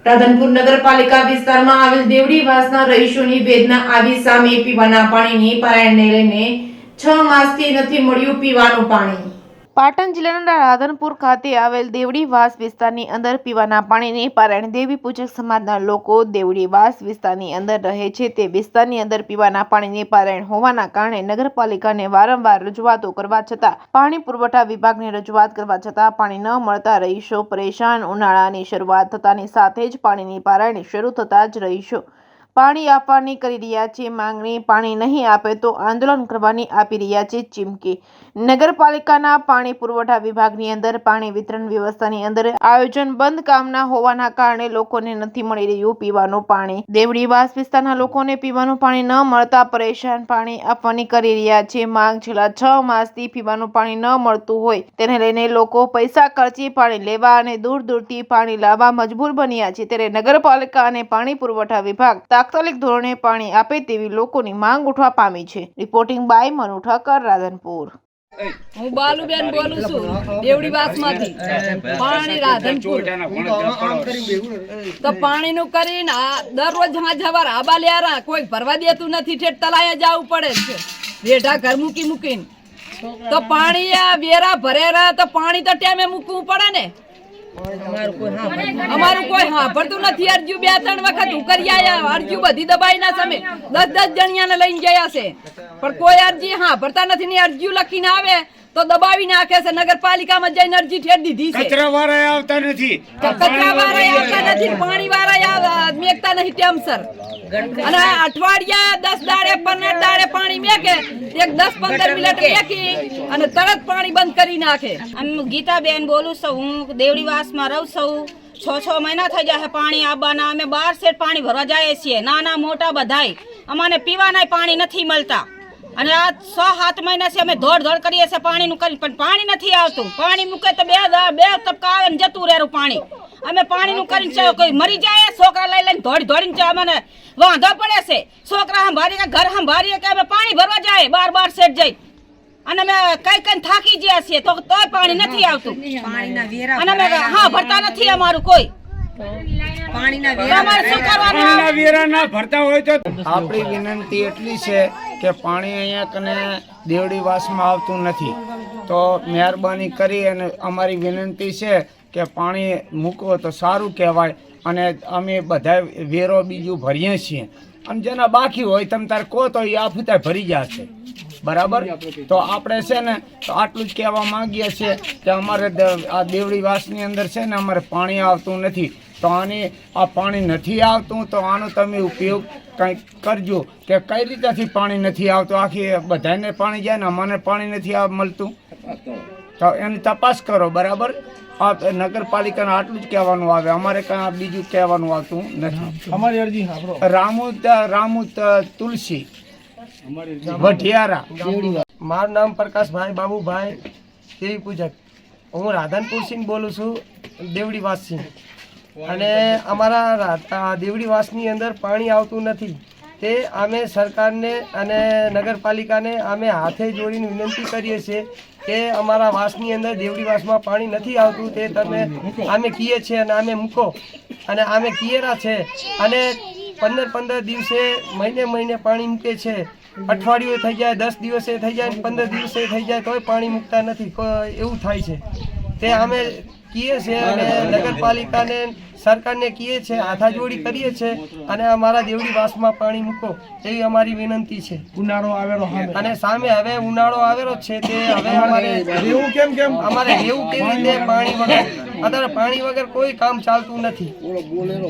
રાધનપુર નગરપાલિકા વિસ્તારમાં આવેલ દેવડીવાસના રહીશોની વેદના આવી સામે પીવાના પાણીની પારાયણને લઈને 6 માસથી નથી મળ્યું પીવાનું પાણી। પાટણ જિલ્લાના રાધનપુર ખાતે આવેલ દેવડીવાસ વિસ્તારની અંદર પીવાના પાણીની પારાયણ દેવી પૂજક સમાજના લોકો દેવડીવાસ વિસ્તારની અંદર રહે છે। તે વિસ્તારની અંદર પીવાના પાણીની પારાયણ હોવાના કારણે નગરપાલિકાને વારંવાર રજૂઆતો કરવા છતાં પાણી પુરવઠા વિભાગને રજૂઆત કરવા છતાં પાણી ન મળતા રહીશો પરેશાન। ઉનાળાની શરૂઆત થતાની સાથે જ પાણીની પારાયણ શરૂ થતા જ રહીશો પાણી આપવાની કરી રહ્યા છે માંગણી। પાણી નહીં આપે તો આંદોલન કરવાની આપી રહ્યા છે ચીમકી। નગરપાલિકાના પાણી પુરવઠા વિભાગની અંદર પાણી વિતરણ વ્યવસ્થાની અંદર આયોજન બંધ કામના હોવાના કારણે લોકોને નથી મળી રહ્યું પીવાનું પાણી। દેવડીવાસ વિસ્તારના લોકોને પીવાનું પાણી ન મળતા પરેશાન પાણી આપવાની કરી રહ્યા છે માંગ। છેલ્લા 6 માસથી પીવાનું પાણી ન મળતું હોય તેને લઈને લોકો પૈસા ખર્ચી પાણી લેવા અને દૂર દૂરથી પાણી લાવવા મજબૂર બન્યા છે। ત્યારે નગરપાલિકા અને પાણી પુરવઠા વિભાગ તાત્કાલિક ધોરણે પાણી આપે તેવી લોકોની માંગ ઉઠવા પામી છે। Reporting by Manu Thakkar, Radhanpur. હું બાલુબેન બોલું છું દેવડીવાસમાંથી। પાણી રાધનપુર તો પાણીનું કરીને દરરોજ હાજવાર આબા લેરા કોઈ ભરવા દેતું નથી, ઠેઠ તલાયા જવું પડે છે રેઢા ઘર મૂકીને। તો પાણી વેરા ભરેરા તો પાણી તો ટાઈમે મૂકવું પડે ને। અમારું કોઈ સાંભળતું નથી। અરજી 2-3 વખત હું કરી આયા, અરજી બધી દબાઈ ના સામે 10-10 જણિયાને લઈને ગયા છે પણ કોઈ અરજી સાંભળતા નથી ને અરજી લખીને આવે તો દબાવી નાખે છે। નગરપાલિકામાં જઈને અરજી ઠેર દીધી છે, કચરાવાળા આવતા નથી, પાણી વાળા મેકતા નહીં ટાઈમસર। અને અઠવાડિયા 10 દાડે 15 દાડે પાણી મેકે, એક 10-15 મિનિટ મેકી અને તરત પાણી બંધ કરી નાખે। હું ગીતાબેન બોલું છું, હું દેવડીવાસમાં રહું છું। 6 મહિના થઈ જાય પાણી આવવાના। અમે 12 સેટ પાણી ભરવા જઈએ છીએ, નાના મોટા બધાય। અમને પીવાના પાણી નથી મળતા અને આ 6-7 મહિનાથી અમે દોડ કરીએ છીએ પાણીનું કરી, પણ પાણી નથી આવતું। પાણી મૂકે તો બે તબકા આવે ને જતું રહેરું પાણી। અમે પાણીનું કરીને કોઈ મરી જાય, છોકરા લઈને દોડીને અમને વાંધો પડે છે। છોકરા સંભાળીએ કે ઘર સંભાળીએ કે અમે પાણી ભરવા જાય 12 સેટ જઈ અને અમે કઈ થાકી ગયા છીએ તોય પાણી નથી આવતું અને અમે ભરતા નથી અમારું કોઈ। પાણીના વેરા ના ભરતા હોય તો આપણી વિનંતી એટલી છે કે પાણી અહીંયા કને દેવડીવાસમાં આવતું નથી, તો મહેરબાની કરી અને અમારી વિનંતી છે કે પાણી મૂકવો તો સારું કહેવાય। અને અમે બધા વેરો બીજું ભરીએ છીએ અને જેના બાકી હોય તમે તાર કહો તો એ આફુતા ભરી જશે, બરાબર। તો આપણે છે ને તો આટલું જ કહેવા માંગીએ છીએ કે અમારે આ દેવડીવાસની અંદર છે ને અમારે પાણી આવતું નથી, તો આ પાણી નથી આવતું તો આનો તમે ઉપયોગ કંઈક કરજો કે કઈ રીતેથી પાણી નથી આવતું। આખી બધાને પાણી જાય ને અમને પાણી નથી મળતું, તો એની તપાસ કરો, બરાબર। આ નગરપાલિકાને આટલું જ કહેવાનું આવે, અમારે કાંઈ બીજું કહેવાનું આવતું નથી। અમારી અરજી રામુત તુલસી વઢિયારા। મારું નામ પ્રકાશભાઈ બાબુભાઈ દેવી પૂજક। હું રાધનપુર સિંહ બોલું છું, દેવડીવાસ સિંહ। અને અમારા દેવડીવાસની અંદર પાણી આવતું નથી, તે અમે સરકારને અને નગરપાલિકાને અમે હાથે જોડીને વિનંતી કરીએ છીએ કે અમારા વાસની અંદર દેવડીવાસમાં પાણી નથી આવતું, તે તમે અમે કહીએ છીએ અને અમે મૂકો અને અમે કીએરા છે। અને 15 દિવસે મહિને પાણી મૂકે છે। અઠવાડિયું થઈ જાય, 10 દિવસે થઈ જાય, 15 દિવસે થઈ જાય તોય પાણી મૂકતા નથી, એવું થાય છે। તે અમે કહીએ છીએ અને નગરપાલિકાને સરકારને કહીએ છીએ, હાથાજોડી કરીએ છીએ અને અમારા દેવડીવાસમાં પાણી મૂકો એવી અમારી વિનંતી છે। ઉનાળો આવેલો અને સામે હવે ઉનાળો આવેલો છે, તે હવે અમારે કેમ અમારે રહેવું કેવી રીતે પાણી વગર? અત્યારે પાણી વગર કોઈ કામ ચાલતું નથી।